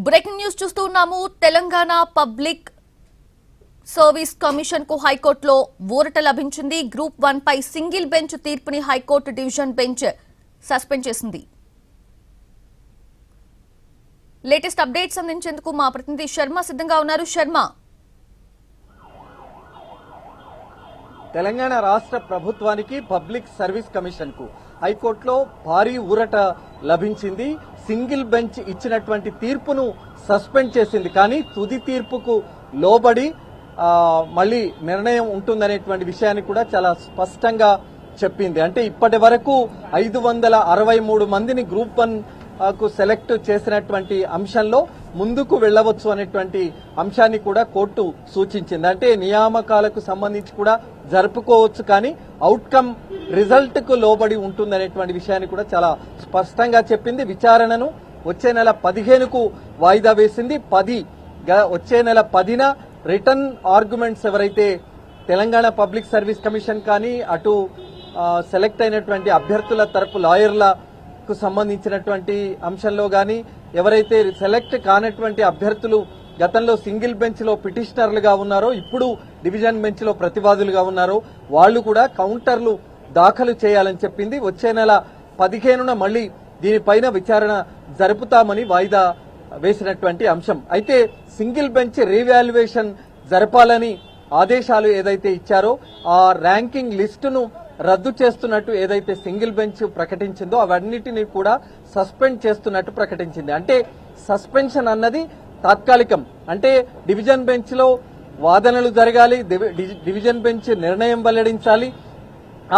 Breaking news చూస్తున్నాము. Telangana public service commission కు హైకోర్టులో ఊరట లభించింది. గ్రూప్ 1 పై సింగిల్ బెంచ్ తీర్పుని హైకోర్టు డివిజన్ బెంచ్ సస్పెండ్ చేసింది. లేటెస్ట్ అప్డేట్స్ అందించేందుకు మా ప్రతినిధి శర్మ సిద్ధంగా ఉన్నారు. శర్మ, తెలంగాణ రాష్ట్ర ప్రభుత్వానికి పబ్లిక్ సర్వీస్ కమిషన్ కు హైకోర్టులో భారీ ఊరట లభించింది. సింగిల్ బెంచ్ ఇచ్చినటువంటి తీర్పును సస్పెండ్ చేసింది. కానీ తుది తీర్పుకు లోబడి మళ్ళీ నిర్ణయం ఉంటుందనేటువంటి విషయాన్ని కూడా చాలా స్పష్టంగా చెప్పింది. అంటే ఇప్పటి వరకు 563 మందిని గ్రూప్ 1 కు సెలెక్ట్ చేసినటువంటి అంశంలో ముందుకు వెళ్లవచ్చు అనేటువంటి అంశాన్ని కూడా కోర్టు సూచించింది. అంటే నియామకాలకు సంబంధించి కూడా జరుపుకోవచ్చు, కానీ అవుట్కమ్ రిజల్ట్ కు లోబడి ఉంటుందనేటువంటి విషయాన్ని కూడా చాలా స్పష్టంగా చెప్పింది. విచారణను వచ్చే నెల 15కు వాయిదా వేసింది. వచ్చే నెల 10న రిటర్న్ ఆర్గ్యుమెంట్స్ ఎవరైతే తెలంగాణ పబ్లిక్ సర్వీస్ కమిషన్ కానీ అటు సెలెక్ట్ అయినటువంటి అభ్యర్థుల తరపు లాయర్లకు సంబంధించినటువంటి అంశంలో గాని ఎవరైతే సెలెక్ట్ కానటువంటి అభ్యర్థులు గతంలో సింగిల్ బెంచ్ లో పిటిషనర్లుగా ఉన్నారో ఇప్పుడు డివిజన్ బెంచ్ లో ప్రతివాదులుగా ఉన్నారో వాళ్లు కూడా కౌంటర్లు దాఖలు చేయాలని చెప్పింది. వచ్చే నెల 15న మళ్లీ దీనిపైన విచారణ జరుపుతామని వాయిదా వేసినటువంటి అంశం. అయితే సింగిల్ బెంచ్ రీవాల్యుయేషన్ జరపాలని ఆదేశాలు ఏదైతే ఇచ్చారో ఆ ర్యాంకింగ్ లిస్టును రద్దు చేస్తున్నట్టు ఏదైతే సింగిల్ బెంచ్ ప్రకటించిందో అవన్నిటినీ కూడా సస్పెండ్ చేస్తున్నట్టు ప్రకటించింది. అంటే సస్పెన్షన్ అన్నది తాత్కాలికం. అంటే డివిజన్ బెంచ్ లో వాదనలు జరగాలి, డివిజన్ బెంచ్ నిర్ణయం వెల్లడించాలి.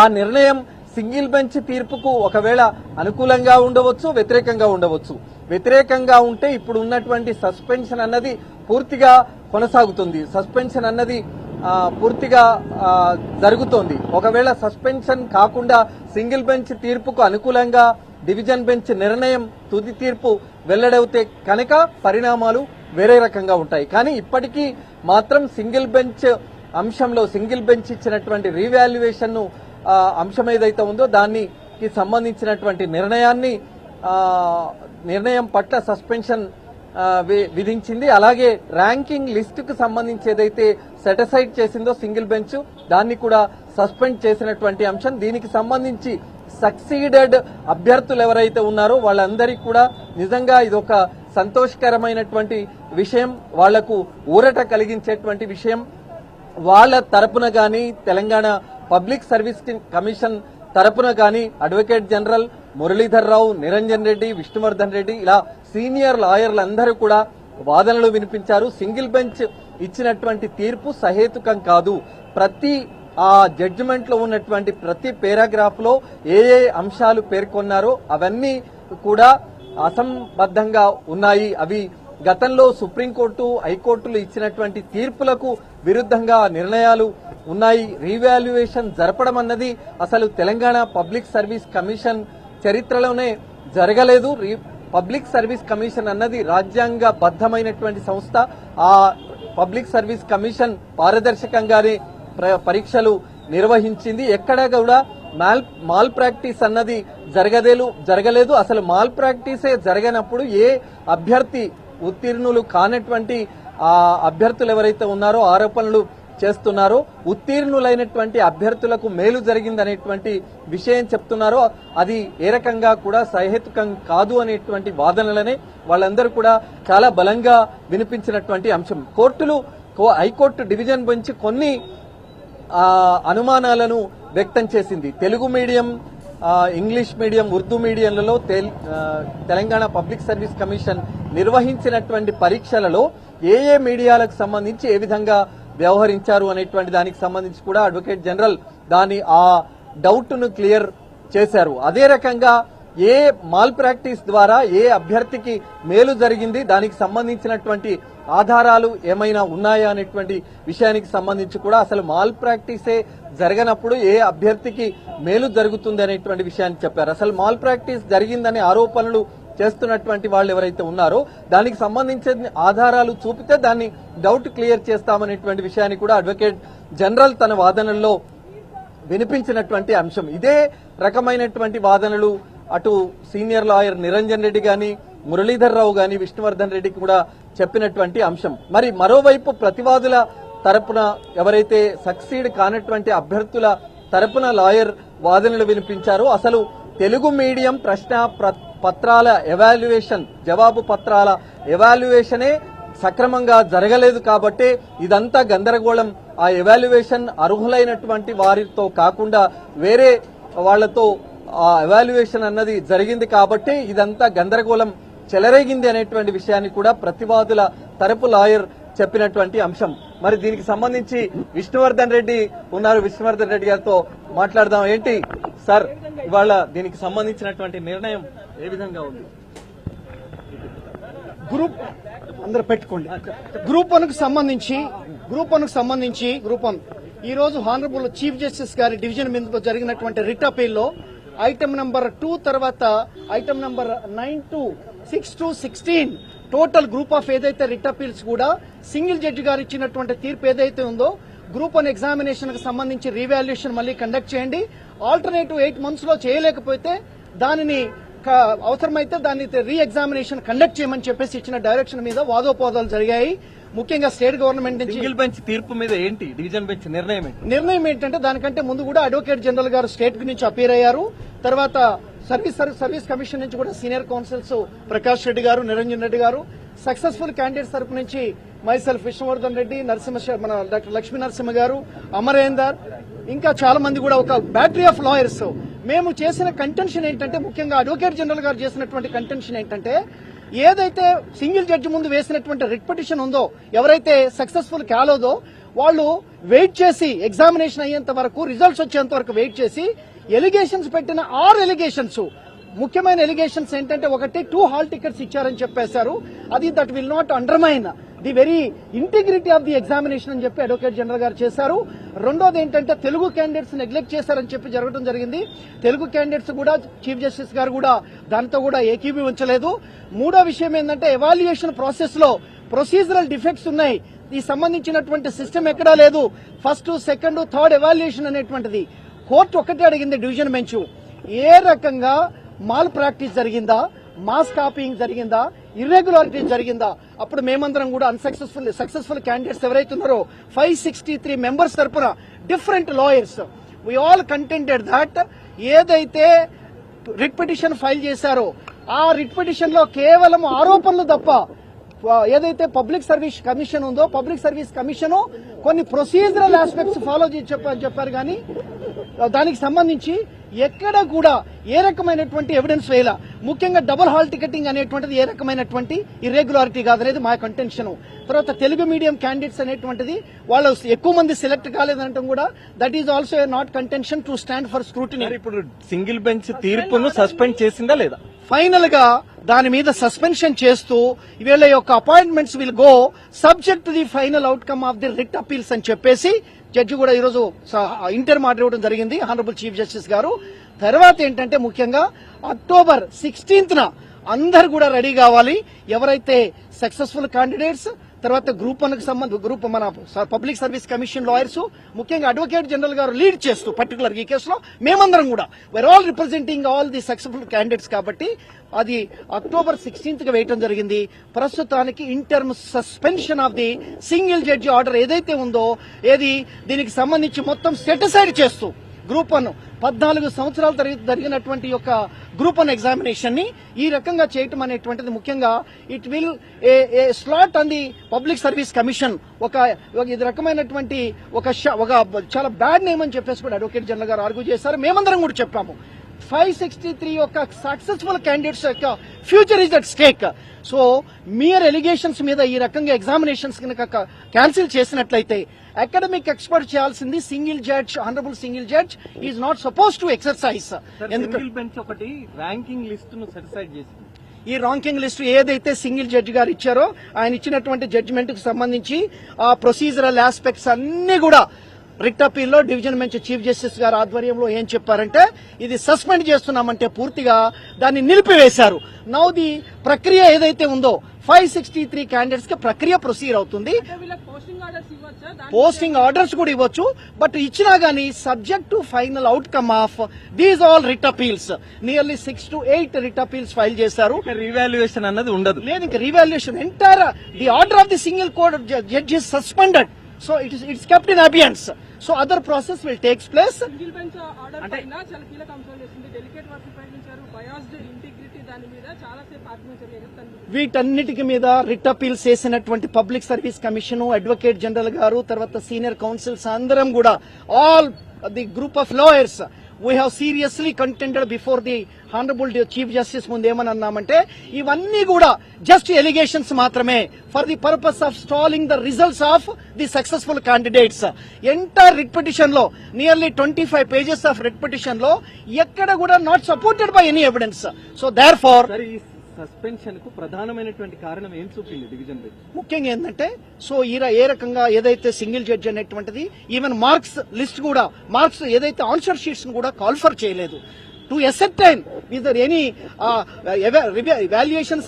ఆ నిర్ణయం సింగిల్ బెంచ్ తీర్పుకు ఒకవేళ అనుకూలంగా ఉండవచ్చు, వ్యతిరేకంగా ఉండవచ్చు. వ్యతిరేకంగా ఉంటే ఇప్పుడు ఉన్నటువంటి సస్పెన్షన్ అన్నది పూర్తిగా కొనసాగుతుంది. సస్పెన్షన్ అన్నది పూర్తిగా జరుగుతోంది. ఒకవేళ సస్పెన్షన్ కాకుండా సింగిల్ బెంచ్ తీర్పుకు అనుకూలంగా డివిజన్ బెంచ్ నిర్ణయం తుది తీర్పు వెల్లడవుతే కనుక పరిణామాలు వేరే రకంగా ఉంటాయి. కానీ ఇప్పటికీ మాత్రం సింగిల్ బెంచ్ అంశంలో సింగిల్ బెంచ్ ఇచ్చినటువంటి రీవాల్యుయేషన్ ను అంశం ఏదైతే ఉందో దానికి సంబంధించినటువంటి నిర్ణయం పట్ల సస్పెన్షన్ విధించింది. అలాగే ర్యాంకింగ్ లిస్టుకు సంబంధించి ఏదైతే సెటిసైడ్ చేసిందో సింగిల్ బెంచ్ దాన్ని కూడా సస్పెండ్ చేసినటువంటి అంశం. దీనికి సంబంధించి సక్సీడెడ్ అభ్యర్థులు ఎవరైతే ఉన్నారో వాళ్ళందరికీ కూడా నిజంగా ఇదొక సంతోషకరమైనటువంటి విషయం, వాళ్లకు ఊరట కలిగించేటువంటి విషయం. వాళ్ళ తరపున గాని తెలంగాణ పబ్లిక్ సర్వీస్ కమిషన్ తరపున గాని అడ్వకేట్ జనరల్ మురళీధర్ రావు, నిరంజన్ రెడ్డి, విష్ణువర్ధన్ రెడ్డి ఇలా సీనియర్ లాయర్లందరూ కూడా వాదనలు వినిపించారు. సింగిల్ బెంచ్ ఇచ్చినటువంటి తీర్పు సహేతుకం కాదు. ప్రతి ఆ జడ్జిమెంట్ లో ఉన్నటువంటి ప్రతి పారాగ్రాఫ్ లో ఏ అంశాలు పేర్కొన్నారో అవన్నీ కూడా అసంబద్ధంగా ఉన్నాయి. అవి గతంలో సుప్రీంకోర్టు, హైకోర్టులు ఇచ్చినటువంటి తీర్పులకు విరుద్ధంగా నిర్ణయాలు ఉన్నాయి. రీవాల్యుయేషన్ జరపడం అన్నది అసలు తెలంగాణ పబ్లిక్ సర్వీస్ కమిషన్ చరిత్రలోనే జరగలేదు. పబ్లిక్ సర్వీస్ కమిషన్ అన్నది రాజ్యాంగబద్ధమైనటువంటి సంస్థ. ఆ పబ్లిక్ సర్వీస్ కమిషన్ పారదర్శకంగానే పరీక్షలు నిర్వహించింది. ఎక్కడ కూడా మాల్ ప్రాక్టీస్ అన్నది జరగలేదు. అసలు మాల్ ప్రాక్టీసే జరగనప్పుడు ఏ అభ్యర్థి ఉత్తీర్ణులు కానటువంటి ఆ అభ్యర్థులు ఎవరైతే ఉన్నారో ఆరోపణలు చేస్తున్నారో ఉత్తీర్ణులైనటువంటి అభ్యర్థులకు మేలు జరిగిందనేటువంటి విషయం చెప్తున్నారో అది ఏ రకంగా కూడా సహేతుకం కాదు అనేటువంటి వాదనలనే వాళ్ళందరూ కూడా చాలా బలంగా వినిపించినటువంటి అంశం. హైకోర్టు డివిజన్ బెంచ్ కొన్ని అనుమానాలను వ్యక్తం చేసింది. Telugu medium, English medium, Urdu మీడియంలలో తెలంగాణ పబ్లిక్ సర్వీస్ కమిషన్ నిర్వహించినటువంటి పరీక్షలలో ఏ మీడియాలకు సంబంధించి ఏ విధంగా వ్యవహరించారు అనేటువంటి దానికి సంబంధించి కూడా అడ్వకేట్ జనరల్ ఆ డౌట్ ను క్లియర్ చేశారు. అదే రకంగా ఏ మాల్ ప్రాక్టీస్ ద్వారా ఏ అభ్యర్థికి మేలు జరిగింది, దానికి సంబంధించినటువంటి ఆధారాలు ఏమైనా ఉన్నాయా అనేటువంటి విషయానికి సంబంధించి కూడా అసలు మాల్ ప్రాక్టీసే జరగనప్పుడు ఏ అభ్యర్థికి మేలు జరుగుతుంది అనేటువంటి విషయాన్ని చెప్పారు. అసలు మాల్ ప్రాక్టీస్ జరిగిందనే ఆరోపణలు చేస్తున్నటువంటి వాళ్ళు ఎవరైతే ఉన్నారో దానికి సంబంధించిన ఆధారాలు చూపితే దాన్ని డౌట్ క్లియర్ చేస్తామనేటువంటి విషయాన్ని కూడా అడ్వకేట్ జనరల్ తన వాదనల్లో వినిపించినటువంటి అంశం. ఇదే రకమైనటువంటి వాదనలు అటు సీనియర్ లాయర్ నిరంజన్ రెడ్డి గాని మురళీధర్ రావు గాని విష్ణువర్ధన్ రెడ్డికి కూడా చెప్పినటువంటి అంశం. మరి మరోవైపు ప్రతివాదుల తరపున ఎవరైతే సక్సీడ్ కానటువంటి అభ్యర్థుల తరపున లాయర్ వాదనలు వినిపించారో అసలు తెలుగు మీడియం ప్రశ్న పత్రాల ఎవాల్యుయేషన్, జవాబు పత్రాల ఎవాల్యుయేషనే సక్రమంగా జరగలేదు కాబట్టి ఇదంతా గందరగోళం. ఆ ఎవాల్యుయేషన్ అర్హులైనటువంటి వారితో కాకుండా వేరే వాళ్లతో ఆ ఎవాల్యుయేషన్ అన్నది జరిగింది కాబట్టి ఇదంతా గందరగోళం చెలరేగింది అనేటువంటి విషయాన్ని కూడా ప్రతివాదుల తరపు లాయర్ చెప్పినటువంటి అంశం. మరి దీనికి సంబంధించి విష్ణువర్ధన్ రెడ్డి ఉన్నారు, విష్ణువర్ధన్ రెడ్డి గారితో మాట్లాడదాం. ఏంటి సార్ ఇవాళ దీనికి సంబంధించినటువంటి నిర్ణయం ఏ విధంగా ఉంది? గ్రూప్ అందరు పెట్టుకోండి. గ్రూప్ వన్ కు సంబంధించి ఈ రోజు హానరబుల్ చీఫ్ జస్టిస్ గారి డివిజన్ మీద జరిగినటువంటి రిట్ అపీల్లో ఐటమ్ నంబర్ 2 తర్వాత item number 9 to 6 to 16 total group of ఏదైతే రిట్ అపీల్స్ కూడా సింగిల్ జడ్జి గారు ఇచ్చినటువంటి తీర్పు ఏదైతే ఉందో గ్రూప్ 1 ఎగ్జామినేషన్ కు సంబంధించి రీవాల్యుయేషన్ మళ్ళీ కండక్ట్ చేయండి. ఆల్టర్నేటివ్ 8 months లో చేయలేకపోతే దానిని అవసరమైతే దాన్ని రీ ఎగ్జామినేషన్ కండక్ట్ చేయమని చెప్పేసి ఇచ్చిన డైరెక్షన్ మీద వాదోపవాదాలు జరిగాయి. ముఖ్యంగా స్టేట్ గవర్నమెంట్ నుంచి సింగిల్ బెంచ్ తీర్పు మీద ఏంటి డివిజన్ బెంచ్ నిర్ణయం ఏంటంటే దానికంటే ముందు కూడా అడ్వకేట్ జనరల్ గారు స్టేట్ నుంచి అపీర్ అయ్యారు. తర్వాత సర్వీస్ కమిషన్ నుంచి కూడా సీనియర్ కౌన్సిల్స్ ప్రకాష్ రెడ్డి గారు, నిరంజన్ రెడ్డి గారు, సక్సెస్ఫుల్ క్యాండిడేట్స్ తరపు నుంచి మైసెల్ఫ్ విష్ణువర్ధన్ రెడ్డి, మన డాక్టర్ లక్ష్మీ నరసింహ గారు, అమరేందర్, ఇంకా చాలా మంది కూడా ఒక బ్యాటరీ ఆఫ్ లాయర్స్. మేము చేసిన కంటెన్షన్ ఏంటంటే, ముఖ్యంగా అడ్వకేట్ జనరల్ గారు చేసినటువంటి కంటెన్షన్ ఏంటంటే, ఏదైతే సింగిల్ జడ్జి ముందు వేసినటువంటి రిట్ పిటిషన్ ఉందో, ఎవరైతే సక్సెస్ఫుల్ కాలేదో వాళ్ళు వెయిట్ చేసి ఎగ్జామినేషన్ అయ్యేంత వరకు, రిజల్ట్స్ వచ్చేంత వరకు వెయిట్ చేసి ఎలిగేషన్స్ పెట్టిన 6 ఎలిగేషన్స్, ముఖ్యమైన ఎలిగేషన్స్ ఏంటంటే, ఒకటి 2 హాల్ టికెట్స్ ఇచ్చారని చెప్పేశారు. అది that will not undermine the very integrity of the examination అని చెప్పి అడ్వకేట్ జనరల్ గారు చేశారు. రెండోది ఏంటంటే, తెలుగు క్యాండిడేట్స్ నెగ్లెక్ట్ చేశారని చెప్పి జరగడం జరిగింది. తెలుగు క్యాండిడేట్స్ కూడా చీఫ్ జస్టిస్ గారు కూడా దానితో కూడా ఏకీభవించలేదు. మూడో విషయం ఏంటంటే, ఎవాల్యుయేషన్ ప్రాసెస్ లో ప్రొసీజరల్ డిఫెక్ట్స్ ఉన్నాయి. ఈ సంబంధించినటువంటి సిస్టమ్ ఎక్కడా లేదు. ఫస్ట్, సెకండ్, థర్డ్ ఎవాల్యుయేషన్ అనేటువంటిది కోర్టు ఒకటే అడిగింది డివిజన్ బెంచ్, ఏ రకంగా మాల్ ప్రాక్టీస్ జరిగిందా, మాస్ కాపీయింగ్ జరిగిందా, ఇర్రెగ్యులారిటీ జరిగిందా. అప్పుడు మేమందరం కూడా సక్సెస్ఫుల్ క్యాండిడేట్స్ ఎవరైతే ఉన్నారో 563 మెంబర్స్ తరపున different lawyers we all contented that ఏదైతే రిట్ పిటిషన్ ఫైల్ చేశారో ఆ రిట్ పిటిషన్ లో కేవలం ఆరోపణలు తప్ప, ఏదైతే పబ్లిక్ సర్వీస్ కమిషన్ ఉందో పబ్లిక్ సర్వీస్ కమిషన్ కొన్ని ప్రొసీజరల్ ఆస్పెక్ట్స్ ఫాలో చెప్పారు కానీ దానికి సంబంధించి ఎక్కడ కూడా ఏ రకమైనటువంటి ఎవిడెన్స్ వేయాల. ముఖ్యంగా డబుల్ హాల్ టికెటింగ్ అనేటువంటిది ఏ రకమైనటువంటి ఇర్రెగ్యులారిటీ కాదనేది మా కంటెన్షన్. తర్వాత తెలుగు మీడియం క్యాండిడేట్స్ అనేటువంటిది వాళ్ళు ఎక్కువ మంది సెలెక్ట్ కాలేదంటే కూడా that is also not contention to stand for scrutiny. ఇప్పుడు సింగిల్ బెంచ్ తీర్పును సస్పెండ్ చేసిందా లేదా? ఫైనల్ గా దాని మీద సస్పెన్షన్ చేస్తూ వీళ్ళ యొక్క appointments will go subject to the final outcome of the writ appeals అని చెప్పేసి జడ్జి కూడా ఈరోజు ఇంటర్ ఆర్డర్ ఇవ్వడం జరిగింది హానరబుల్ చీఫ్ జస్టిస్ గారు. తర్వాత ఏంటంటే, ముఖ్యంగా October 16th అందరు కూడా రెడీ కావాలి. ఎవరైతే సక్సెస్ఫుల్ క్యాండిడేట్స్, తర్వాత గ్రూప్ 1 కి సంబంధించి మన పబ్లిక్ సర్వీస్ కమిషన్ లాయర్స్, ముఖ్యంగా అడ్వకేట్ జనరల్ గారు లీడ్ చేస్తూ పర్టికులర్ ఈ కేసులో మేమందరం కూడా were all representing all the successful candidates కాబట్టి అది October 16th వేయటం జరిగింది. ప్రస్తుతానికి in terms suspension of the single judge order ఏదైతే ఉందో దీనికి సంబంధించి మొత్తం సెటిసైడ్ చేస్తూ గ్రూప్ 1 14 సంవత్సరాల జరిగినటువంటి యొక్క గ్రూప్ 1 ఎగ్జామినేషన్ ని ఈ రకంగా చేయటం అనేటువంటిది ముఖ్యంగా it will a slot on the public service commission. ఇది రకమైనటువంటి ఒక చాలా బ్యాడ్ నేమ్ అని చెప్పేసి కూడా అడ్వకేట్ జనరల్ గారు ఆర్గ్యూ చేశారు. మేమందరం కూడా చెప్పాము 563 యొక్క సక్సెస్ఫుల్ క్యాండిడేట్స్ యొక్క future is at stake. So mere allegations మీద ఈ రకంగా ఎగ్జామినేషన్స్ కనుక క్యాన్సిల్ చేసినట్లయితే అకాడమిక్ ఎక్స్పర్ట్ చేయాల్సింది single judge, honourable single judge is not suppose to exercise. Single bench ఒకటి ర్యాంకింగ్ లిస్ట్ ను సెటిసైడ్ చేసింది. ఈ ర్యాంకింగ్ లిస్టు ఏదైతే సింగిల్ జడ్జి గారు ఇచ్చారో ఆయన ఇచ్చినటువంటి జడ్జిమెంట్ కు సంబంధించి ఆ ప్రొసీజరల్ ఆస్పెక్ట్స్ అన్ని కూడా రిట్ అపీల్లో డివిజన్ బెంచ్ చీఫ్ జస్టిస్ గారు ఆధ్వర్యంలో ఏం చెప్పారంటే, ఇది సస్పెండ్ చేస్తున్నామంటే పూర్తిగా దాన్ని నిలిపివేశారు. నౌ ది ప్రక్రియ ఏదైతే ఉందో 563 క్యాండిడేట్స్ కి ప్రక్రియ ప్రొసీడ్ అవుతుంది. పోస్టింగ్ ఆర్డర్స్ కూడా ఇవ్వచ్చు, బట్ ఇచ్చినా గానీ subject to final outcome of these all writ appeals. Nearly 6 to 8 writ appeals file చేశారు. రీవాల్యుయేషన్ అన్నది ఉండదు. లేదు, ఇంకా revaluation entire the order of the single court judge is suspended. So it's kept in abeyance. So other process will takes place. Single bench order పైన చాలా కీలక అంశాలు చేసింది. డెలికేట్ వర్క్ ప్రకటించారు. బయాస్డ్ ఇంటిగ్రిటీ దాని మీద చాలా సేపు ఆర్గ్యుమెంట్ జరిగింది. వీటన్నిటికి మీద రిట్ అపీల్స్ చేసినటువంటి public service commission, advocate general గారు, తర్వాత సీనియర్ కౌన్సిల్స్ అందరం కూడా all the group of lawyers we have seriously contended before the honorable chief justice ముందు ఏమని అన్నామంటే ఇవన్నీ కూడా జస్ట్ ఎలిగేషన్స్ మాత్రమే for the purpose of stalling the results of the successful candidates. Entire writ petition లో nearly 25 pages of writ petition లో ఎక్కడ కూడా not supported by any evidence. So therefore suspension కు ప్రధానమైనటువంటి కారణం ఏం చూపింది డివిజన్ బెంచ్? ముఖ్యంగా ఏంటంటే సో ఏ రకంగా ఏదైతే సింగిల్ జడ్జి అనేటువంటిది ఈవెన్ మార్క్స్ లిస్ట్ కూడా మార్క్స్ ఏదైతే ఆన్సర్ షీట్స్ కూడా కాల్ఫర్ చేయలేదు to ascertain either any valuation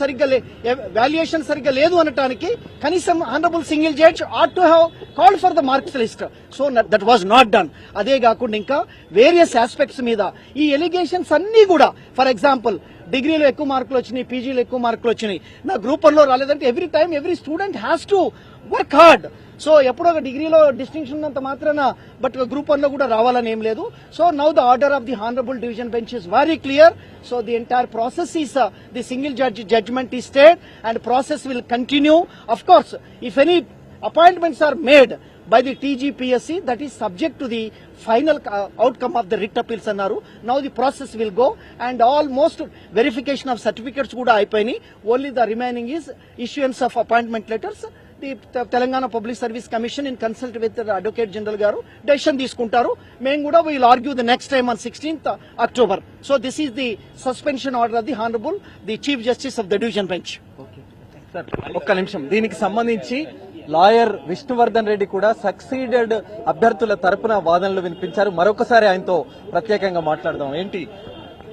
సరిగ్గా లేదు అనటానికి కనీసం honourable single judge ought to have called for the marks list. So that was not done. అదే కాకుండా ఇంకా వేరియస్ ఆస్పెక్ట్స్ మీద ఈ ఎలిగేషన్స్ అన్ని కూడా, ఫర్ ఎగ్జాంపుల్ డిగ్రీలో ఎక్కువ మార్కులు వచ్చినాయి, పీజీలో ఎక్కువ మార్కులు వచ్చినాయి, నా గ్రూప్ 1 లో రాలేదంటే every time every student has to work hard. So ఎప్పుడో ఒక డిగ్రీలో డిస్టింక్షన్ ఉన్నంత మాత్రాన బట్ గ్రూప్ 1 లో కూడా రావాలని ఏం లేదు. So now the order of the honourable division bench is very clear. So the entire process is the single judgement is stayed and process will continue. Of course, if any appointments are made by the TGPSC, that is subject to the final outcome of the writ appeals annaru. Now the process will go and almost verification of certificates kuda అయిపోయినాయి. Only the remaining is issuance of appointment letters. The Telangana Public Service Commission in consult with the Advocate General garu decision తీసుకుంటారు. మేము కూడా will argue the next time on 16th October. So this is the suspension order of the Honorable the Chief Justice of the Division Bench. Sir ఒక్క నిమిషం, దీనికి సంబంధించి lawyer Vishnuvardhan Reddy కూడా succeeded అభ్యర్థుల తరపున వాదనలు వినిపించారు. మరొకసారి ఆయనతో ప్రత్యేకంగా మాట్లాడదాం. ఏంటి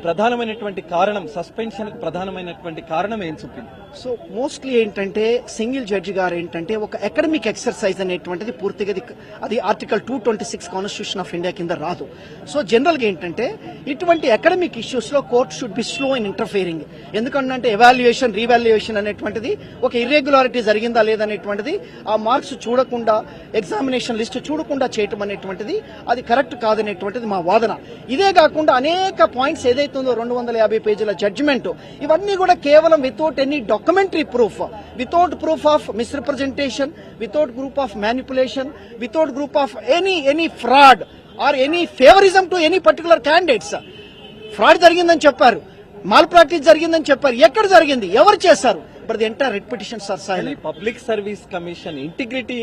ప్రధానమైనటువంటి కారణం, సస్పెన్షన్ కు ప్రధానమైనటువంటి కారణం ఏం చూపింది? సో మోస్ట్లీ ఏంటంటే సింగిల్ జడ్జి గారు ఏంటంటే ఒక అకాడమిక్ ఎక్సర్సైజ్ అనేటువంటిది పూర్తిగా అది ఆర్టికల్ 226 కాన్స్టిట్యూషన్ ఆఫ్ ఇండియా కింద రాదు. సో జనరల్ గా ఏంటంటే ఇటువంటి అకాడమిక్ ఇష్యూస్ లో court should be slow in interfering. ఎందుకంటే ఎవాల్యుయేషన్ రీవాల్యుయేషన్ అనేటువంటిది ఒక ఇర్రెగ్యులారిటీ జరిగిందా లేదనేటువంటిది ఆ మార్క్స్ చూడకుండా, ఎగ్జామినేషన్ లిస్ట్ చూడకుండా చేయటం అనేటువంటిది అది కరెక్ట్ కాదనేటువంటిది మా వాదన. ఇదే కాకుండా అనేక పాయింట్స్ ఏదైతే ఉందో 250 పేజీల జడ్జిమెంట్, ఇవన్నీ కూడా కేవలం without any documentary proof, without proof of misrepresentation, without group of manipulation, without group of any fraud or any favorism to any particular candidates. Fraud జరిగిందని చెప్పారు, మాల్ ప్రాక్టీస్ జరిగిందని చెప్పారు. ఎక్కడ జరిగింది, ఎవరు చేశారు? But the entire writ petitions are silent. Public service commission integrity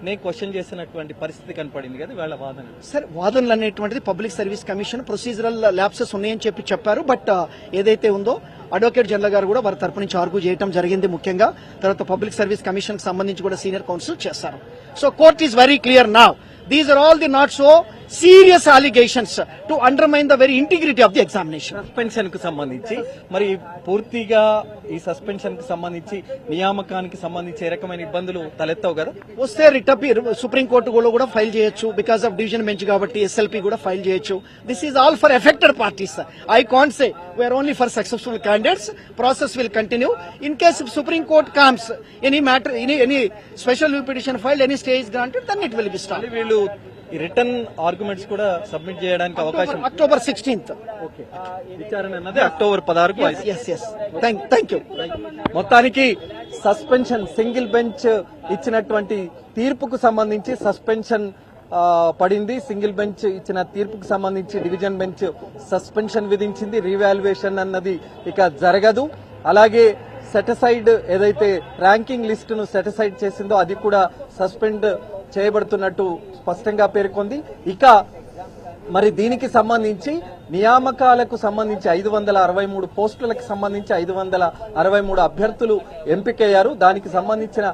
నే question చేసినటువంటి పరిస్థితి కనపడింది కదా వాళ్ళ వాదన. సార్ వాదనలు అనేటువంటిది public service commission procedural lapses ఉన్నాయని చెప్పారు. బట్ ఏదైతే ఉందో అడ్వకేట్ జనరల్ గారు కూడా వారి తరపు నుంచి ఆర్గ్యూ చేయడం జరిగింది. ముఖ్యంగా తర్వాత పబ్లిక్ సర్వీస్ కమిషన్ కి సంబంధించి కూడా సీనియర్ కౌన్సిల్ చేస్తారు. So court is very clear now. These are all the not so serious allegations to undermine the very integrity of the examination. Suspension కు సంబంధించి మరి పూర్తిగా ఈ సస్పెన్షన్ కు సంబంధించి నియామకానికి సంబంధించి ఏ రకమైన ఇబ్బందులు తలెత్తవు కదా? వస్తే రిట్ అపీల్ సుప్రీం కోర్టు కూడా ఫైల్ చేయొచ్చు. బికాస్ ఆఫ్ డివిజన్ బెంచ్ కాబట్టి SLP కూడా ఫైల్ చేయొచ్చు. This is all for affected parties. I can't say we are only for successful candidates. Process will continue. In case if supreme court comes any matter any special petition file any stay is granted then it will be start. వీళ్ళు ఈ return arguments కూడా submit చేయడానికి అవకాశం October 16th. Okay, విచారణ అన్నది October 16కు. Yes. Thank you. మొత్తానికి suspension single bench ఇచ్చినటువంటి తీర్పుకు సంబంధించి సస్పెన్షన్ పడింది. సింగిల్ బెంచ్ ఇచ్చిన తీర్పుకు సంబంధించి డివిజన్ బెంచ్ సస్పెన్షన్ విధించింది. రీవాల్యుయేషన్ అన్నది ఇక జరగదు. అలాగే సెటిసైడ్ ఏదైతే ర్యాంకింగ్ లిస్టును సెటిసైడ్ చేసిందో అది కూడా సస్పెండ్ చేయబడుతున్నట్టు స్పష్టంగా పేర్కొంది. ఇక మరి దీనికి సంబంధించి నియామకాలకు సంబంధించి 563 పోస్టులకు సంబంధించి 563 అభ్యర్థులు ఎంపికయ్యారు. దానికి సంబంధించిన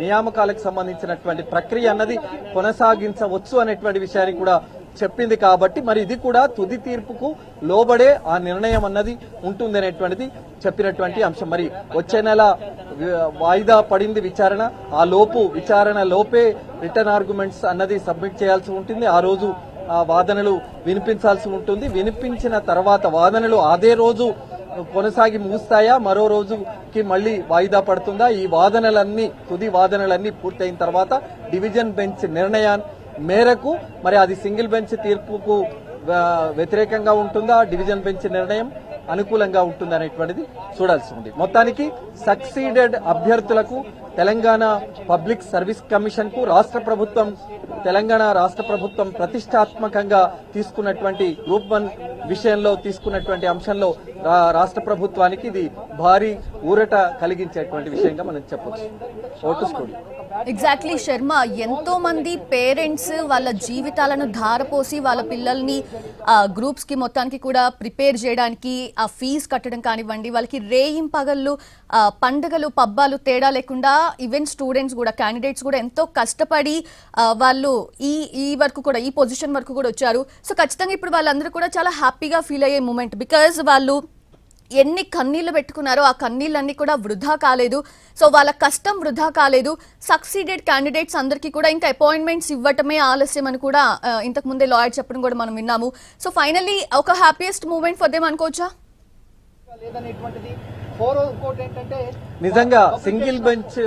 నియామకాలకు సంబంధించినటువంటి ప్రక్రియ అన్నది కొనసాగించవచ్చు అనేటువంటి విషయాన్ని కూడా చెప్పింది కాబట్టి మరి ఇది కూడా తుది తీర్పుకు లోబడే ఆ నిర్ణయం అన్నది ఉంటుందనేటువంటిది చెప్పినటువంటి అంశం. మరి వచ్చే నెల వాయిదా పడింది విచారణ, ఆ లోపు విచారణ లోపే రిటర్న్ ఆర్గ్యుమెంట్స్ అన్నది సబ్మిట్ చేయాల్సి ఉంటుంది. ఆ రోజు వాదనలు వినిపించాల్సి ఉంటుంది. వినిపించిన తర్వాత వాదనలు అదే రోజు కొనసాగి ముగుస్తాయా, మరో రోజుకి మళ్ళీ వాయిదా పడుతుందా? ఈ వాదనలన్నీ తుది వాదనలన్నీ పూర్తయిన తర్వాత డివిజన్ బెంచ్ నిర్ణయం మేరకు మరి అది సింగిల్ బెంచ్ తీర్పుకు వ్యతిరేకంగా ఉంటుందా, డివిజన్ బెంచ్ నిర్ణయం అనుకూలంగా ఉంటుంది అనేటువంటిది చూడాల్సి ఉంది. మొత్తానికి సక్సీడెడ్ అభ్యర్థులకు తెలంగాణ పబ్లిక్ సర్వీస్ కమిషన్ కు తెలంగాణ రాష్ట్ర ప్రభుత్వం ప్రతిష్టాత్మకంగా తీసుకున్నటువంటి గ్రూప్ 1 విషయంలో తీసుకున్నటువంటి అంశంలో రాష్ట్ర ప్రభుత్వానికి ఇది భారీ ఊరట కలిగించేటువంటి విషయంగా మనం చెప్పొచ్చు. Vote studio. ఎగ్జాక్ట్లీ శర్మ, ఎంతో మంది పేరెంట్స్ వాళ్ళ జీవితాలను ధారపోసి వాళ్ళ పిల్లల్ని గ్రూప్స్ కి మొత్తానికి కూడా ప్రిపేర్ చేయడానికి ఆ ఫీజు కట్టడం కానివ్వండి, వాళ్ళకి రేయింపగళ్ళు పండుగలు పబ్బాలు తేడా లేకుండా ఈవెన్ స్టూడెంట్స్ కూడా క్యాండిడేట్స్ కూడా ఎంతో కష్టపడి వాళ్ళు ఈ వరకు కూడా ఈ పొజిషన్ వరకు కూడా వచ్చారు. సో ఖచ్చితంగా ఇప్పుడు వాళ్ళందరూ కూడా చాలా హ్యాపీగా ఫీల్ అయ్యే మూమెంట్. బికాజ్ వాళ్ళు ఎన్ని కన్నీళ్లు పెట్టుకున్నారో ఆ కన్నీళ్ళన్నీ కూడా వృధా కాలేదు. సో వాళ్ళ కష్టం వృధా కాలేదు. సక్సీడెడ్ క్యాండిడేట్స్ అందరికీ కూడా ఇంకా అపాయింట్మెంట్స్ ఇవ్వటమే ఆలస్యం అని కూడా ఇంతకు ముందే లాయర్ చెప్పడం కూడా మనం విన్నాము. సో ఫైనల్లీ ఒక హ్యాపీయెస్ట్ మూమెంట్ ఫర్ దెమ్ అనుకోవచ్చా? నిజంగా సింగిల్ బెంచ్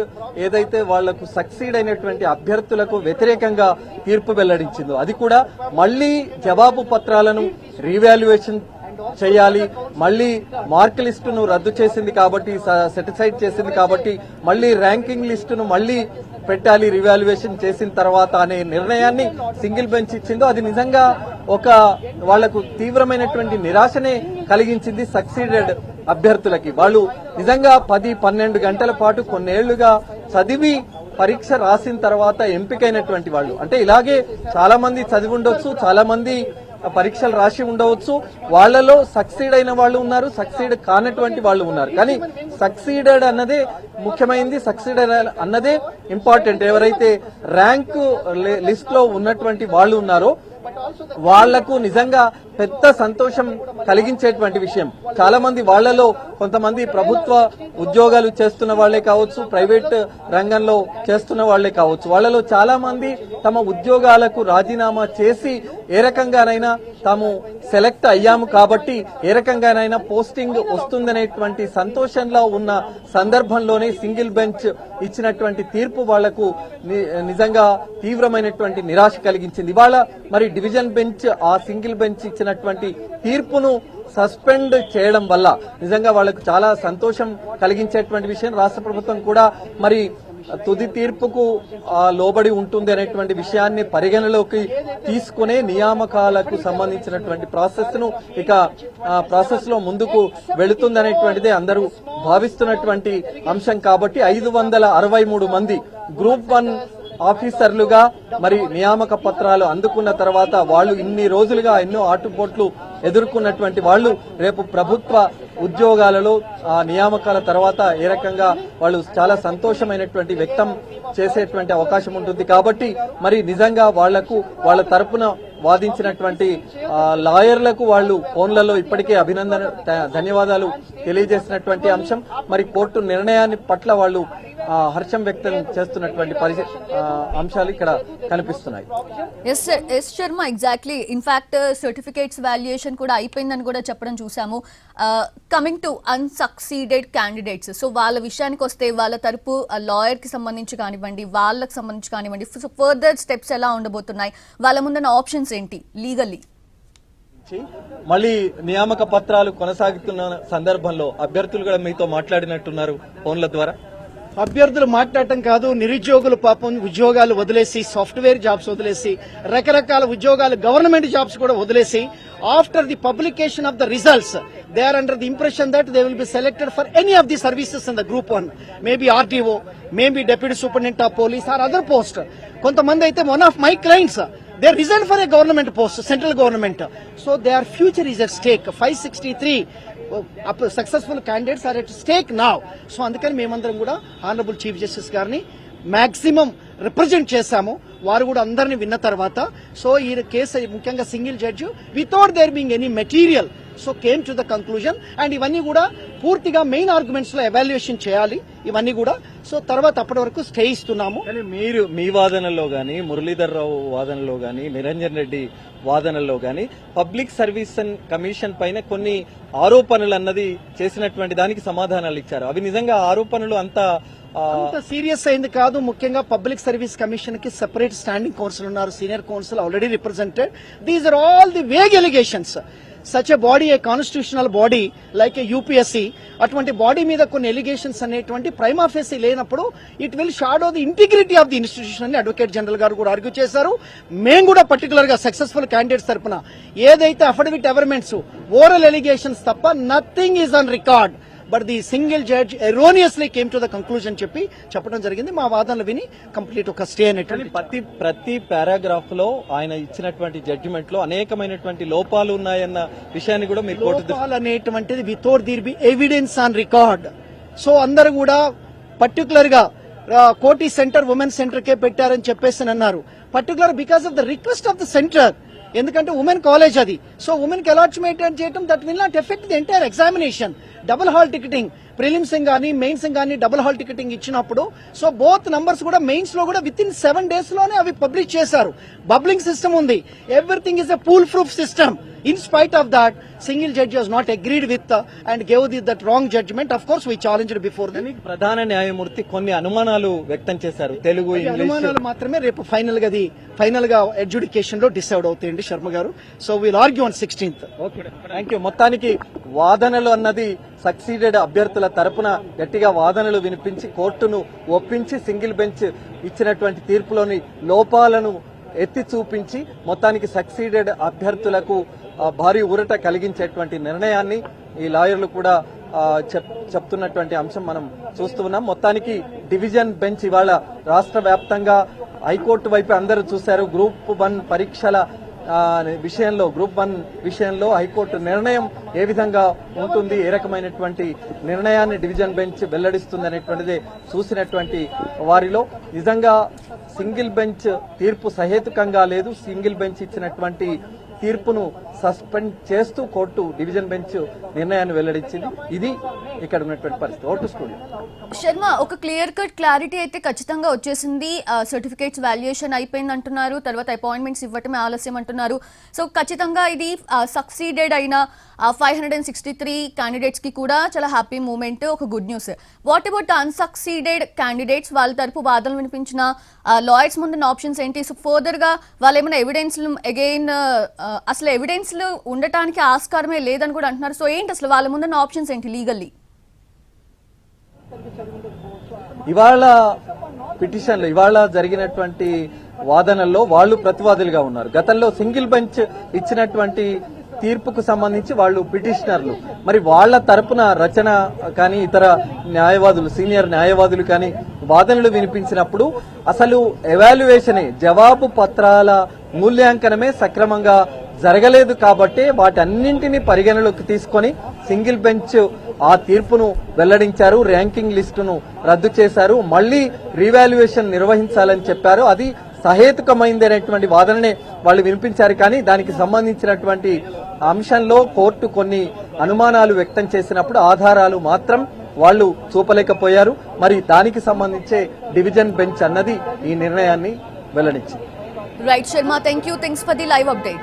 ఏదైతే వాళ్లకు సక్సీడ్ అయినటువంటి అభ్యర్థులకు వ్యతిరేకంగా తీర్పు వెల్లడించిందో అది కూడా మళ్లీ జవాబు పత్రాలను రీవాల్యుయేషన్ చేయాలి, మళ్లీ మార్క్ లిస్టును రద్దు చేసింది కాబట్టి, సెటిసైడ్ చేసింది కాబట్టి మళ్లీ ర్యాంకింగ్ లిస్టును మళ్లీ పెట్టాలి రివాల్యుయేషన్ చేసిన తర్వాత అనే నిర్ణయాన్ని సింగిల్ బెంచ్ ఇచ్చిందో అది నిజంగా ఒక వాళ్లకు తీవ్రమైనటువంటి నిరాశనే కలిగించింది. సక్సీడెడ్ అభ్యర్థులకి వాళ్ళు నిజంగా 10-12 గంటల పాటు కొన్నేళ్లుగా చదివి పరీక్ష రాసిన తర్వాత ఎంపికైనటువంటి వాళ్ళు, అంటే ఇలాగే చాలా మంది చదివి ఉండొచ్చు, చాలా మంది పరీక్షలు రాసి ఉండవచ్చు, వాళ్లలో సక్సీడ్ అయిన వాళ్ళు ఉన్నారు, సక్సీడ్ కానటువంటి వాళ్ళు ఉన్నారు. కానీ సక్సీడెడ్ అన్నదే ముఖ్యమైనది, సక్సీడ్ అన్నదే ఇంపార్టెంట్. ఎవరైతే ర్యాంక్ లిస్ట్ లో ఉన్నటువంటి వాళ్ళు ఉన్నారో వాళ్లకు నిజంగా పెద్ద సంతోషం కలిగించేటువంటి విషయం. చాలా మంది వాళ్లలో కొంతమంది ప్రభుత్వ ఉద్యోగాలు చేస్తున్న వాళ్లే కావచ్చు, ప్రైవేట్ రంగంలో చేస్తున్న వాళ్లే కావచ్చు, వాళ్లలో చాలా మంది తమ ఉద్యోగాలకు రాజీనామా చేసి ఏ రకంగానైనా తాము సెలెక్ట్ అయ్యాము కాబట్టి ఏ రకంగానైనా పోస్టింగ్ వస్తుందనేటువంటి సంతోషంలో ఉన్న సందర్భంలోనే సింగిల్ బెంచ్ ఇచ్చినటువంటి తీర్పు వాళ్లకు నిజంగా తీవ్రమైనటువంటి నిరాశ కలిగించింది. ఇవాళ మరి డివిజన్ బెంచ్ ఆ సింగిల్ బెంచ్ ఇచ్చినటువంటి తీర్పును సస్పెండ్ చేయడం వల్ల నిజంగా వాళ్లకు చాలా సంతోషం కలిగించేటువంటి విషయం. రాష్ట్ర ప్రభుత్వం కూడా మరి తుది తీర్పుకు లోబడి ఉంటుంది అనేటువంటి విషయాన్ని పరిగణలోకి తీసుకునే నియామకాలకు సంబంధించినటువంటి ప్రాసెస్ లో ముందుకు వెళుతుందనేటువంటిదే అందరూ భావిస్తున్నటువంటి అంశం. కాబట్టి 563 మంది గ్రూప్ 1 ఆఫీసర్లుగా మరి నియామక పత్రాలు అందుకున్న తర్వాత వాళ్ళు ఇన్ని రోజులుగా ఎన్నో ఆటుపోట్లు ఎదుర్కొన్నటువంటి వాళ్ళు రేపు ప్రభుత్వ ఉద్యోగాలలో ఆ నియామకాల తర్వాత ఏ రకంగా వాళ్ళు చాలా సంతోషమైనటువంటి వ్యక్తం చేసేటువంటి అవకాశం ఉంటుంది. కాబట్టి మరి నిజంగా వాళ్లకు వాళ్ళ తరపున వాదించినటువంటి లాయర్లకు వాళ్ళు ఫోన్లలో ఇప్పటికే ధన్యవాదాలు తెలియజేసినటువంటి అంశం. మరి కోర్టు నిర్ణయాన్ని పట్ల వాళ్ళు హర్షం వ్యక్తం చేస్తున్నటువంటి అంశాలు ఇక్కడ కనిపిస్తున్నాయి. Yes Sharma, exactly. In fact certificates valuation కూడా అయిపోయిందని కూడా చెప్పడం చూసాము. Coming to unsucceeded candidates, so వాళ్ళ విషయానికి వస్తే వాళ్ళ తరపు లాయర్ కి సంబంధించి కానివ్వండి, వాళ్ళకి సంబంధించి కానివ్వండి, సో ఫర్దర్ స్టెప్స్ ఎలా ఉండబోతున్నాయి, వాళ్ళ ముందున్న ఆప్షన్స్ ఏంటి లీగల్లీ? మళ్ళీ నియామక పత్రాలు కొనసాగుతున్న సందర్భంలో అభ్యర్థులు కూడా మీతో మాట్లాడినట్టున్నారు ఫోన్ల ద్వారా. అభ్యర్థులు మాట్లాడటం కాదు, నిరుద్యోగులు పాపం ఉద్యోగాలు వదిలేసి, సాఫ్ట్వేర్ జాబ్స్ వదిలేసి, రకరకాల ఉద్యోగాలు గవర్నమెంట్ జాబ్స్ కూడా వదిలేసి, after the publication of the results they are under the impression that they will be selected for any of the services in the group 1, maybe RTO, maybe deputy superintendent of police or other post. కొంతమంది అయితే one of my clients they resigned for a government post, central government, so their future is at stake. 563 successful candidates are at stake now. So అందుకని మేమందరం కూడా honourable chief justice గారిని maximum represent చేశాము. వారు కూడా అందరిని విన్న తర్వాత సో ఈ కేసు ముఖ్యంగా single judge without their being any material so came to the conclusion. And ఇవన్నీ కూడా పూర్తిగా మెయిన్ ఆర్గ్యుమెంట్స్ లో ఎవాల్యుయేషన్ చేయాలి ఇవన్నీ కూడా. సో తర్వాత అప్పటి వరకు స్టే ఇస్తున్నాము. కానీ మీరు మీ వాదనలో గానీ, మురళీధర్ రావు వాదనలో గానీ, నిరంజన్ రెడ్డి వాదనలో గానీ పబ్లిక్ సర్వీస్ కమిషన్ పైన కొన్ని ఆరోపణలు అన్నది చేసినటువంటి దానికి సమాధానాలు ఇచ్చారు. అవి నిజంగా ఆరోపణలు అంత సీరియస్ అయింది కాదు. ముఖ్యంగా పబ్లిక్ సర్వీస్ కమిషన్ కి సెపరేట్ స్టాండింగ్ కౌన్సిల్ ఉన్నారు, senior council already represented. These are all the vague allegations. Such a body, a constitutional body like a UPSC, అటువంటి బాడీ మీద కొన్ని ఎలిగేషన్స్ అనేటువంటి ప్రైమా ఫేసీ లేనప్పుడు it will shadow the integrity of the institution అని advocate general గారు కూడా argue చేశారు. మేము కూడా పర్టికులర్ గా సక్సెస్ఫుల్ క్యాండిడేట్స్ తరపున ఏదైతే అఫిడవిట్ ఎవర్మెంట్స్, ఓరల్ ఎలిగేషన్స్ తప్ప nothing is on record, but the single judge erroneously came to the conclusion చెప్పడం జరిగింది. మా వాదనలు విని కంప్లీట్ ఒక స్టే అనేటువంటి ప్రతి పారాగ్రాఫ్ లో ఆయన ఇచ్చినటువంటి జడ్జిమెంట్ లో అనేకమైనటువంటి లోపాలు ఉన్నాయన్న విషయాన్ని కూడా మీరు లోపాలు అనేటువంటిది without there be evidence on record. So అందరూ కూడా పర్టికులర్ గా కోటి సెంటర్, ఉమెన్ సెంటర్ కే పెట్టారని చెప్పేసి అన్నారు. Particular because of the request of the centre, ఎందుకంటే ఉమెన్ కాలేజ్ అది. సో ఉమెన్ కి అలాట్మెంట్ చేయడం that will not effect the entire examination. Double hall ticketing prelims గానీ మెయిన్స్ గానీ డబుల్ హాల్ టికెటింగ్ ఇచ్చినప్పుడు సో బోత్ నంబర్స్ కూడా mains లో కూడా విత్ ఇన్ 7 days లోనే అవి పబ్లిష్ చేశారు. బబ్లింగ్ సిస్టమ్ ఉంది, everything is a pool proof system. In spite of that, single judge has not agreed with and gave that wrong judgment. Of course, we challenged before that. ప్రధాన న్యాయమూర్తి కొన్ని అనుమానాలు వ్యక్తం చేశారు. తెలుగు, ఇంగ్లీష్ అనుమానాలు మాత్రమే రేపు ఫైనల్ గా అడ్జుడికేషన్ లో డిసైడ్ అవుతాయండి శర్మ గారు. So will argue on 16th. Okay, thank you. మొత్తానికి వాదనలు అన్నది సక్సీడెడ్ అభ్యర్థుల తరపున గట్టిగా వాదనలు వినిపించి కోర్టును ఒప్పించి సింగిల్ బెంచ్ ఇచ్చినటువంటి తీర్పులోని లోపాలను ఎత్తి చూపించి మొత్తానికి సక్సీడెడ్ అభ్యర్థులకు భారీ ఊరట కలిగించేటువంటి నిర్ణయాన్ని ఈ లాయర్లు కూడా చెప్తున్నటువంటి అంశం మనం చూస్తూ ఉన్నాం. మొత్తానికి డివిజన్ బెంచ్ ఇవాళ రాష్ట్ర వ్యాప్తంగా హైకోర్టు వైపు అందరూ చూశారు. గ్రూప్ 1 పరీక్షల గ్రూప్ 1 విషయంలో హైకోర్టు నిర్ణయం ఏ విధంగా ఉంటుంది, ఏ రకమైనటువంటి నిర్ణయాన్ని డివిజన్ బెంచ్ వెల్లడిస్తుంది అనేటువంటిది చూసినటువంటి వారిలో నిజంగా సింగిల్ బెంచ్ తీర్పు సహేతుకంగా లేదు. సింగిల్ బెంచ్ ఇచ్చినటువంటి తీర్పును సస్పెండ్ చేస్తూ కోర్టు డివిజన్ బెంచ్ నిర్ణయాన్ని వెల్లడించింది. ఇది ఇక్కడ ఉన్నటువంటి పరిస్థితి. ఓటు స్టూడియో శర్మ, ఒక క్లియర్ కట్ క్లారిటీ అయితే ఖచ్చితంగా వచ్చేసింది. సర్టిఫికేట్స్ వాల్యుయేషన్ అయిపోయింది అంటున్నారు, తర్వాత అపాయింట్మెంట్స్ ఇవ్వటమే ఆలస్యం అంటున్నారు. సో ఖచ్చితంగా ఇది సక్సీడెడ్ అయిన 563 క్యాండిడేట్స్ కి కూడా చాలా హ్యాపీ మూమెంట్, ఒక good news. What about unsucceeded candidates, వాళ్ళ తరపు వాదనలు వినిపించిన లాయర్స్ ముందున్న ఆప్షన్స్ ఏంటి? సో ఫర్దర్ గా వాళ్ళు ఏమైనా ఎవిడెన్స్ అగైన్ అసలు ఎవిడెన్స్లు ఉండటానికి ఆస్కారమే లేదని కూడా అంటున్నారు. సో ఏంటి అసలు వాళ్ళ ముందున్న ఆప్షన్స్ ఏంటి లీగల్లీ? ఇవాళ పిటిషన్లు, ఇవాళ జరిగినటువంటి వాదనల్లో వాళ్ళు ప్రతివాదులుగా ఉన్నారు. గతంలో సింగిల్ బెంచ్ ఇచ్చినటువంటి తీర్పుకు సంబంధించి వాళ్ళు పిటిషనర్లు. మరి వాళ్ళ తరపున రచన కానీ ఇతర న్యాయవాదులు, సీనియర్ న్యాయవాదులు కానీ వాదనలు వినిపించినప్పుడు అసలు ఎవాల్యుయేషనే, జవాబు పత్రాల మూల్యాంకనమే సక్రమంగా జరగలేదు కాబట్టి వాటన్నింటినీ పరిగణలోకి తీసుకొని సింగిల్ బెంచ్ ఆ తీర్పును వెల్లడించారు. ర్యాంకింగ్ లిస్టును రద్దు చేశారు, మళ్లీ రీవాల్యుయేషన్ నిర్వహించాలని చెప్పారు. అది సహేతుకమైంది అనేటువంటి వాదననే వాళ్ళు వినిపించారు. కానీ దానికి సంబంధించినటువంటి అంశంలో కోర్టు కొన్ని అనుమానాలు వ్యక్తం చేసినప్పుడు ఆధారాలు మాత్రం వాళ్ళు చూపలేకపోయారు. మరి దానికి సంబంధించే డివిజన్ బెంచ్ అన్నది ఈ నిర్ణయాన్ని వెల్లడించింది. Right Sharma, thank you. Thanks for the live update.